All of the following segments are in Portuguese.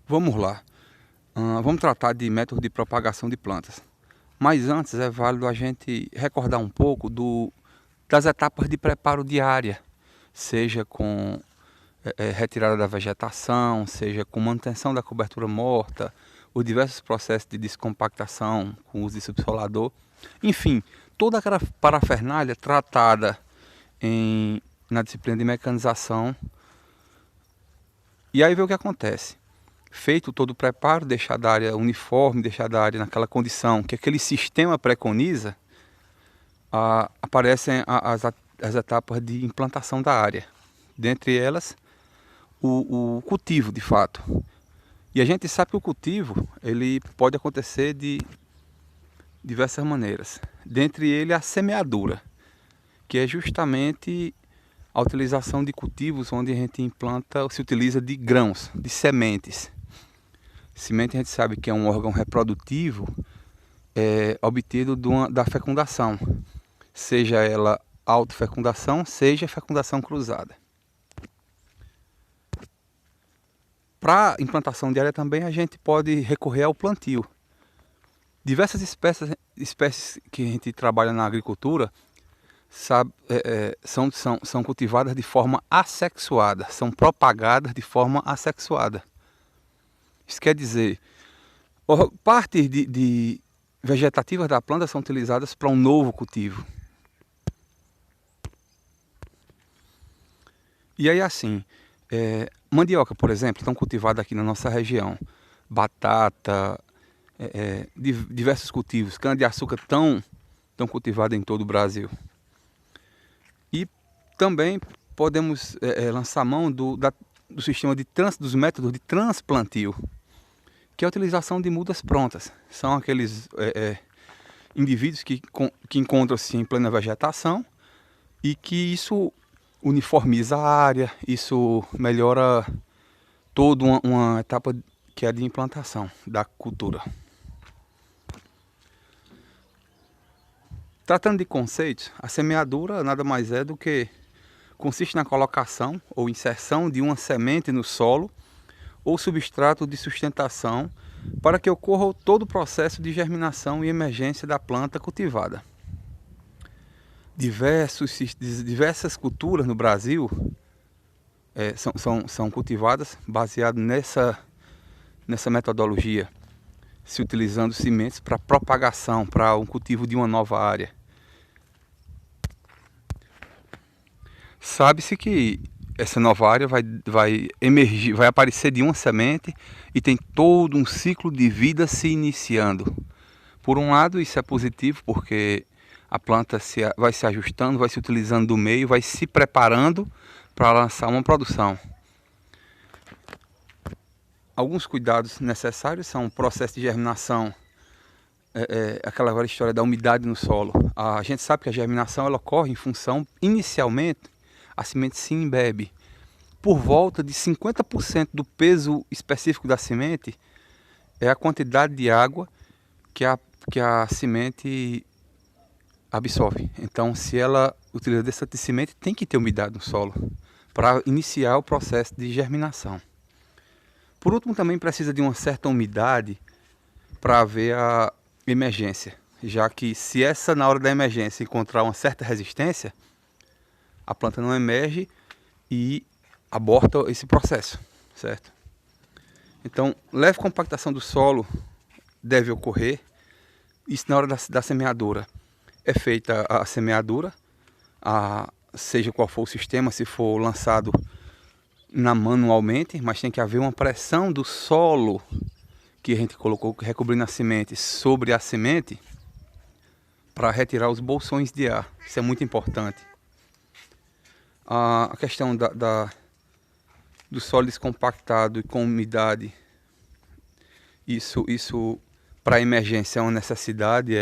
Vamos lá. Vamos tratar de método de propagação de plantas. Mas antes é válido a gente recordar um pouco das etapas de preparo de área, seja com retirada da vegetação, seja com manutenção da cobertura morta, os diversos processos de descompactação com uso de subsolador, enfim, toda aquela parafernália tratada na disciplina de mecanização. E aí vê o que acontece. Feito todo o preparo, deixar a área uniforme, deixar a área naquela condição que aquele sistema preconiza, aparecem as etapas de implantação da área. Dentre elas, o cultivo, de fato. E a gente sabe que o cultivo ele pode acontecer de diversas maneiras. Dentre ele, a semeadura, que é justamente a utilização de cultivos onde a gente se utiliza de grãos, de sementes. Semente a gente sabe que é um órgão reprodutivo obtido da fecundação, seja ela autofecundação, seja fecundação cruzada. Para implantação de área também a gente pode recorrer ao plantio. Diversas espécies que a gente trabalha na agricultura são cultivadas de forma assexuada, são propagadas de forma assexuada. Isso quer dizer, partes de vegetativas da planta são utilizadas para um novo cultivo. E aí assim, mandioca, por exemplo, estão cultivadas aqui na nossa região. Batata, diversos cultivos. Cana-de-açúcar estão cultivadas em todo o Brasil. E também podemos lançar mão do sistema dos métodos de transplantio, que é a utilização de mudas prontas. São aqueles indivíduos que encontram-se em plena vegetação e que isso uniformiza a área, isso melhora toda uma etapa que é de implantação da cultura. Tratando de conceitos, a semeadura nada mais é do que consiste na colocação ou inserção de uma semente no solo ou substrato de sustentação para que ocorra todo o processo de germinação e emergência da planta cultivada. Diversas culturas no Brasil são cultivadas baseado nessa metodologia, se utilizando sementes para propagação, para um cultivo de uma nova área. Sabe-se que essa nova área vai emergir, vai aparecer de uma semente e tem todo um ciclo de vida se iniciando. Por um lado, isso é positivo porque a planta vai se ajustando, vai se utilizando do meio, vai se preparando para lançar uma produção. Alguns cuidados necessários são o processo de germinação, aquela velha história da umidade no solo. A gente sabe que a germinação ela ocorre em função, inicialmente, a semente se embebe. Por volta de 50% do peso específico da semente é a quantidade de água que a semente absorve. Então, se ela utiliza dessa semente, tem que ter umidade no solo para iniciar o processo de germinação. Por último, também precisa de uma certa umidade para haver a emergência, já que se na hora da emergência encontrar uma certa resistência, a planta não emerge e aborta esse processo, certo? Então, leve compactação do solo deve ocorrer. Isso na hora da semeadura. É feita a semeadura, seja qual for o sistema, se for lançado manualmente, mas tem que haver uma pressão do solo que a gente colocou, recobrindo a semente, sobre a semente, para retirar os bolsões de ar. Isso é muito importante. A questão do solo descompactado e com umidade, isso para emergência é uma necessidade,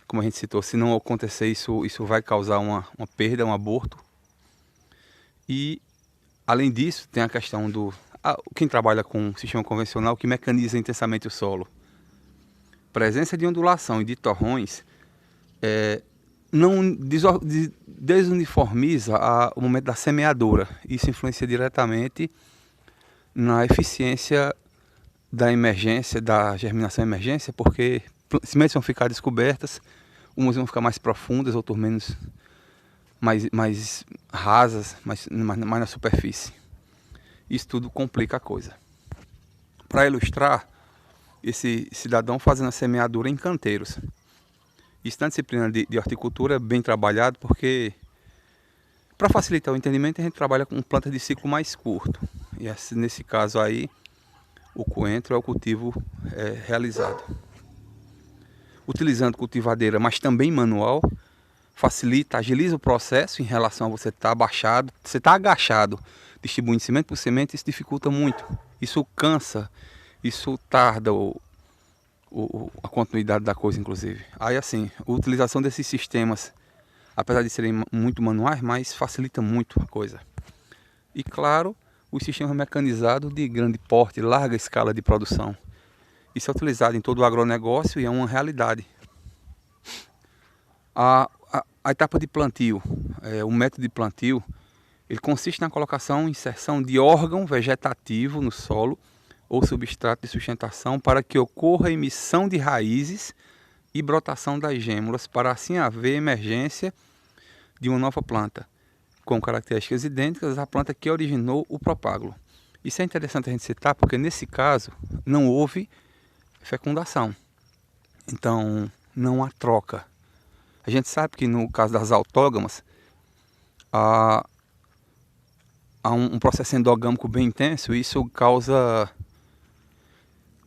como a gente citou, se não acontecer isso vai causar uma perda, um aborto. E além disso tem a questão quem trabalha com sistema convencional que mecaniza intensamente o solo. Presença de ondulação e de torrões não desuniformiza o momento da semeadura. Isso influencia diretamente na eficiência da emergência, da germinação emergência, porque sementes vão ficar descobertas, umas vão ficar mais profundas, outras menos, mais rasas, mais na superfície. Isso tudo complica a coisa. Para ilustrar, esse cidadão fazendo a semeadura em canteiros. Isso na disciplina de horticultura é bem trabalhado, porque para facilitar o entendimento a gente trabalha com plantas de ciclo mais curto. E nesse caso aí, o coentro é o cultivo realizado. Utilizando cultivadeira, mas também manual, facilita, agiliza o processo em relação a você estar abaixado, você está agachado, distribuindo semente por semente, isso dificulta muito. Isso cansa, isso tarda a continuidade da coisa, inclusive. Aí assim, a utilização desses sistemas, apesar de serem muito manuais, mas facilita muito a coisa. E claro, os sistemas mecanizados de grande porte, larga escala de produção. Isso é utilizado em todo o agronegócio e é uma realidade. A etapa de plantio, o método de plantio, ele consiste na colocação e inserção de órgão vegetativo no solo ou substrato de sustentação para que ocorra a emissão de raízes e brotação das gêmulas, para assim haver emergência de uma nova planta, com características idênticas à planta que originou o propágulo. Isso é interessante a gente citar, porque nesse caso não houve fecundação, então não há troca. A gente sabe que no caso das autógamas, há um processo endogâmico bem intenso, e isso causa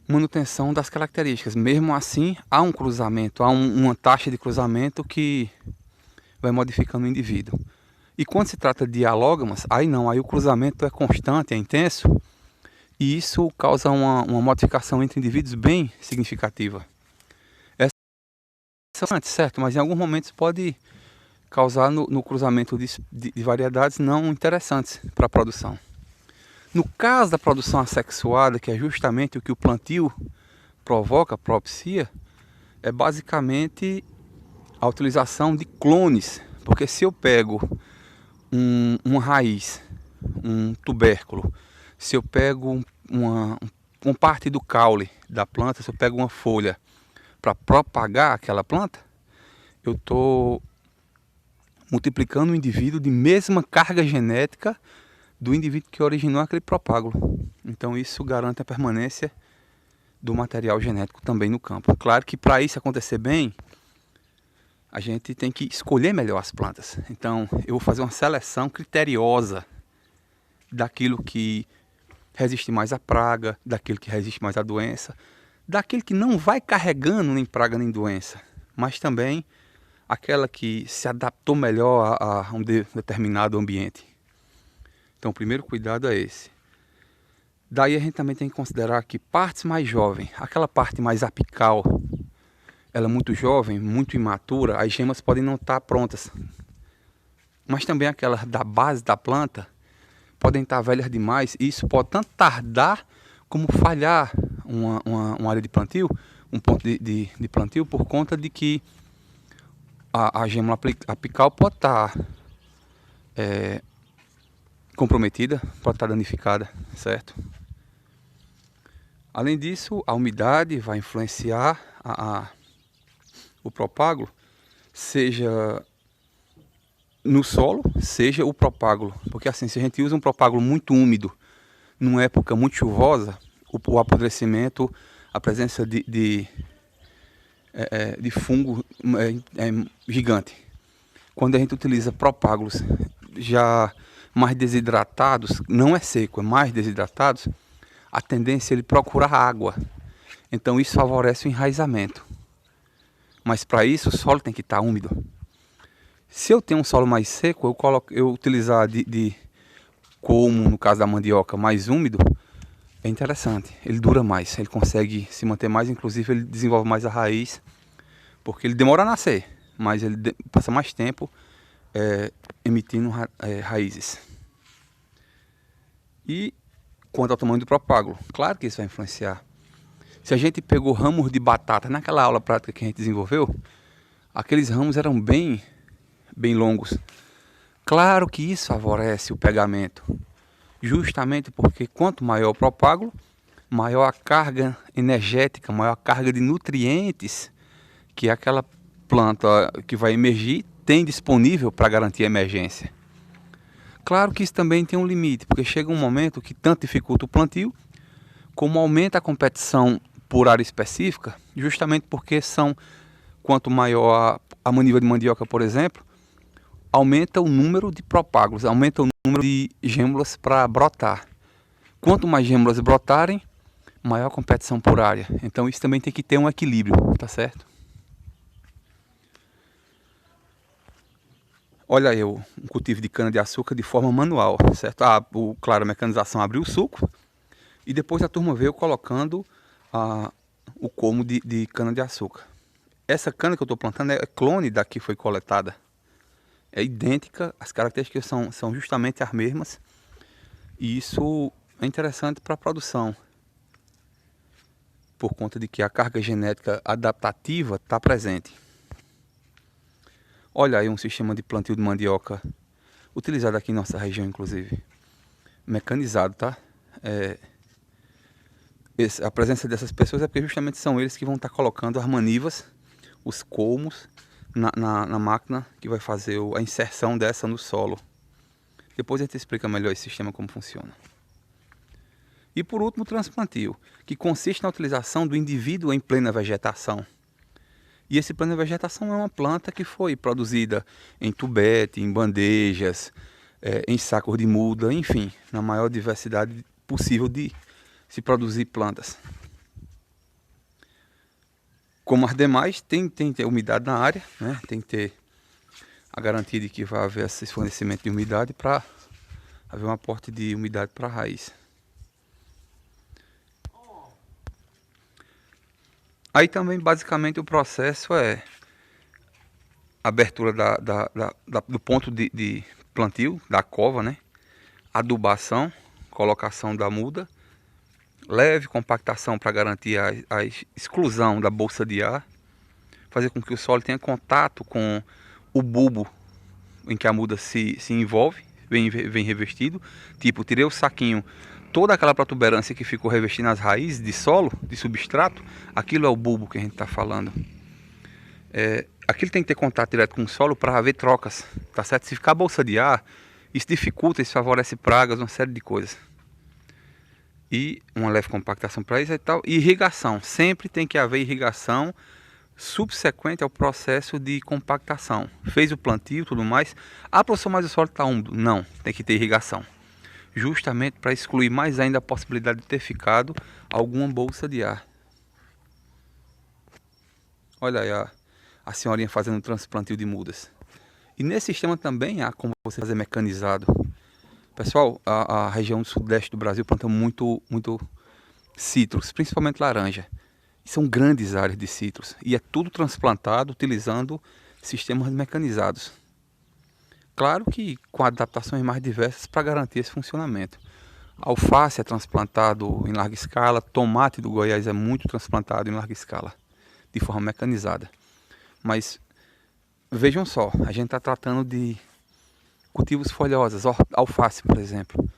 manutenção das características. Mesmo assim, há um cruzamento, há uma taxa de cruzamento que vai modificando o indivíduo. E quando se trata de alógamas, aí não, aí o cruzamento é constante, é intenso, e isso causa uma modificação entre indivíduos bem significativa. Essa é certo, mas em alguns momentos pode causar no cruzamento de variedades não interessantes para a produção. No caso da produção assexuada, que é justamente o que o plantio propicia, é basicamente a utilização de clones. Porque se eu pego uma raiz, um tubérculo, se eu pego uma parte do caule da planta, se eu pego uma folha para propagar aquela planta, eu estou multiplicando o indivíduo de mesma carga genética do indivíduo que originou aquele propágulo. Então isso garante a permanência do material genético também no campo. Claro que para isso acontecer bem, a gente tem que escolher melhor as plantas. Então eu vou fazer uma seleção criteriosa daquilo que resiste mais à praga, daquilo que resiste mais à doença, daquilo que não vai carregando nem praga nem doença, mas também aquela que se adaptou melhor a um determinado ambiente. Então o primeiro cuidado é esse. Daí a gente também tem que considerar que partes mais jovens, aquela parte mais apical, ela é muito jovem, muito imatura, as gemas podem não estar prontas. Mas também aquelas da base da planta podem estar velhas demais, e isso pode tanto tardar como falhar uma área de plantio, um ponto de plantio, por conta de que a gêmula apical pode estar comprometida, pode estar danificada, certo? Além disso, a umidade vai influenciar o propágulo, seja no solo, seja o propágulo. Porque assim, se a gente usa um propágulo muito úmido, numa época muito chuvosa, o apodrecimento, a presença de fungo é gigante. Quando a gente utiliza propágulos já mais desidratados, não é seco, é mais desidratados, a tendência é ele procurar água. Então isso favorece o enraizamento. Mas para isso o solo tem que estar úmido. Se eu tenho um solo mais seco, eu utilizar como no caso da mandioca, mais úmido, é interessante. Ele dura mais, ele consegue se manter mais, inclusive ele desenvolve mais a raiz, porque ele demora a nascer, mas ele passa mais tempo emitindo raízes. E quanto ao tamanho do propágulo, claro que isso vai influenciar. Se a gente pegou ramos de batata naquela aula prática que a gente desenvolveu, aqueles ramos eram bem longos. Claro que isso favorece o pegamento, justamente porque quanto maior o propágulo, maior a carga energética, maior a carga de nutrientes que aquela planta que vai emergir tem disponível para garantir a emergência. Claro que isso também tem um limite, porque chega um momento que tanto dificulta o plantio, como aumenta a competição por área específica, justamente porque quanto maior a maniva de mandioca, por exemplo, aumenta o número de propágulos, aumenta o número de gêmulas para brotar. Quanto mais gêmulas brotarem, maior a competição por área. Então isso também tem que ter um equilíbrio, tá certo? Olha aí um cultivo de cana-de-açúcar de forma manual, certo? Claro, a mecanização abriu o suco e depois a turma veio colocando o colmo de cana-de-açúcar. Essa cana que eu estou plantando é clone da que foi coletada. É idêntica, as características são justamente as mesmas. E isso é interessante para a produção, por conta de que a carga genética adaptativa está presente. Olha aí um sistema de plantio de mandioca, utilizado aqui em nossa região, inclusive. Mecanizado, tá? A presença dessas pessoas é porque justamente são eles que vão estar colocando as manivas, os colmos, na máquina que vai fazer a inserção dessa no solo. Depois a gente explica melhor esse sistema como funciona. E por último, o transplantio, que consiste na utilização do indivíduo em plena vegetação. E esse plano de vegetação é uma planta que foi produzida em tubete, em bandejas, em sacos de muda, enfim, na maior diversidade possível de se produzir plantas. Como as demais, tem que ter umidade na área, né? Tem que ter a garantia de que vai haver esse fornecimento de umidade para haver um aporte de umidade para a raiz. Aí também, basicamente, o processo é abertura do ponto de plantio, da cova, né? Adubação, colocação da muda, leve compactação para garantir a exclusão da bolsa de ar, fazer com que o solo tenha contato com o bulbo em que a muda se envolve, vem revestido. Tipo, tirei o saquinho, toda aquela protuberância que ficou revestindo as raízes de solo, de substrato, aquilo é o bulbo que a gente está falando. Aquilo tem que ter contato direto com o solo para haver trocas, tá certo? Se ficar a bolsa de ar, isso dificulta, isso favorece pragas, uma série de coisas. E uma leve compactação para isso e tal. E irrigação, sempre tem que haver irrigação subsequente ao processo de compactação. Fez o plantio e tudo mais, professor, mas o solo está úmido. Não, tem que ter irrigação. Justamente para excluir mais ainda a possibilidade de ter ficado alguma bolsa de ar. Olha aí a senhorinha fazendo um transplantio de mudas. E nesse sistema também há como você fazer mecanizado. Pessoal, a região do sudeste do Brasil planta muito citros, principalmente laranja. E são grandes áreas de citros. E é tudo transplantado utilizando sistemas mecanizados. Claro que com adaptações mais diversas para garantir esse funcionamento. Alface é transplantado em larga escala, tomate do Goiás é muito transplantado em larga escala, de forma mecanizada. Mas vejam só, a gente está tratando de cultivos folhosos, alface, por exemplo.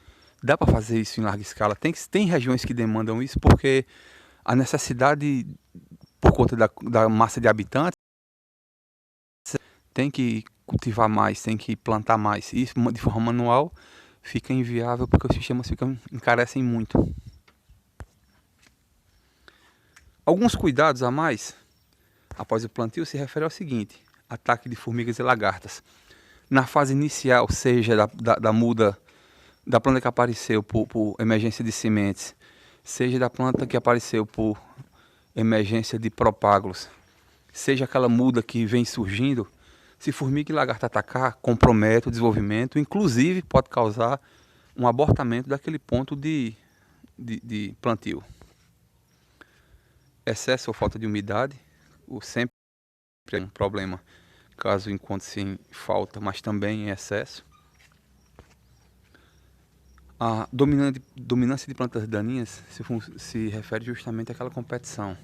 Dá para fazer isso em larga escala. Tem regiões que demandam isso porque a necessidade, por conta da massa de habitantes, tem que cultivar mais, tem que plantar mais. Isso de forma manual fica inviável porque os sistemas encarecem muito. Alguns cuidados a mais após o plantio se refere ao seguinte: ataque de formigas e lagartas. Na fase inicial, seja da muda da planta que apareceu por emergência de sementes, seja da planta que apareceu por emergência de propágulos, seja aquela muda que vem surgindo, se formiga e lagarta atacar, compromete o desenvolvimento, inclusive pode causar um abortamento daquele ponto de plantio. Excesso ou falta de umidade, sempre é um problema, caso encontre-se em falta, mas também em excesso. A dominância de plantas daninhas se refere justamente àquela competição.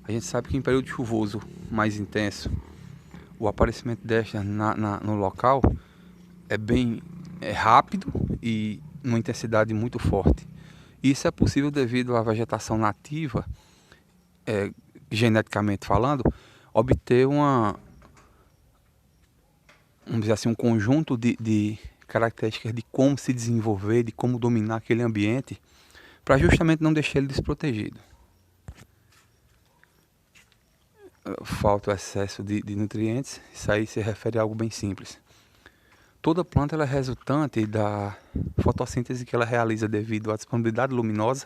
A gente sabe que em período chuvoso mais intenso, o aparecimento destas no local é rápido e numa intensidade muito forte. Isso é possível devido à vegetação nativa, geneticamente falando, obter vamos dizer assim, um conjunto de características de como se desenvolver, de como dominar aquele ambiente, para justamente não deixar ele desprotegido. Falta o excesso de nutrientes, isso aí se refere a algo bem simples. Toda planta ela é resultante da fotossíntese que ela realiza devido à disponibilidade luminosa.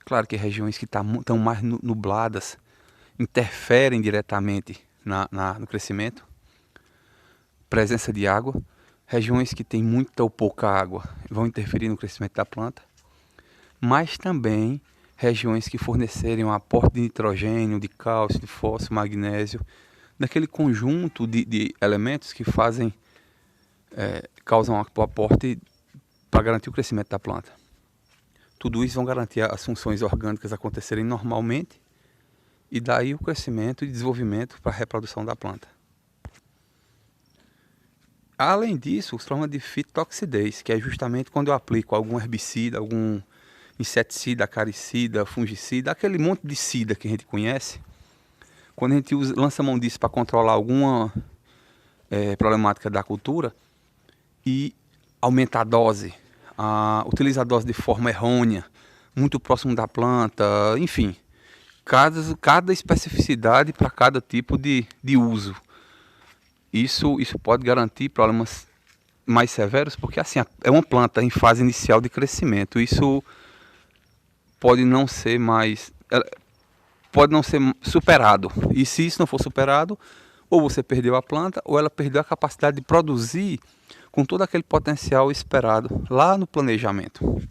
Claro que regiões que estão mais nubladas interferem diretamente no crescimento. Presença de água. Regiões que têm muita ou pouca água vão interferir no crescimento da planta. Mas também regiões que fornecerem um aporte de nitrogênio, de cálcio, de fósforo, magnésio, daquele conjunto de elementos que causam o aporte para garantir o crescimento da planta. Tudo isso vão garantir as funções orgânicas acontecerem normalmente e daí o crescimento e desenvolvimento para a reprodução da planta. Além disso, os problemas de fitotoxidez, que é justamente quando eu aplico algum herbicida, algum inseticida, acaricida, fungicida, aquele monte de sida que a gente conhece. Quando a gente lança mão disso para controlar alguma problemática da cultura e aumenta a dose, utiliza a dose de forma errônea, muito próximo da planta, enfim, cada especificidade para cada tipo de uso. Isso pode garantir problemas mais severos, porque assim, é uma planta em fase inicial de crescimento. Isso pode não ser superado. E se isso não for superado, ou você perdeu a planta, ou ela perdeu a capacidade de produzir com todo aquele potencial esperado lá no planejamento.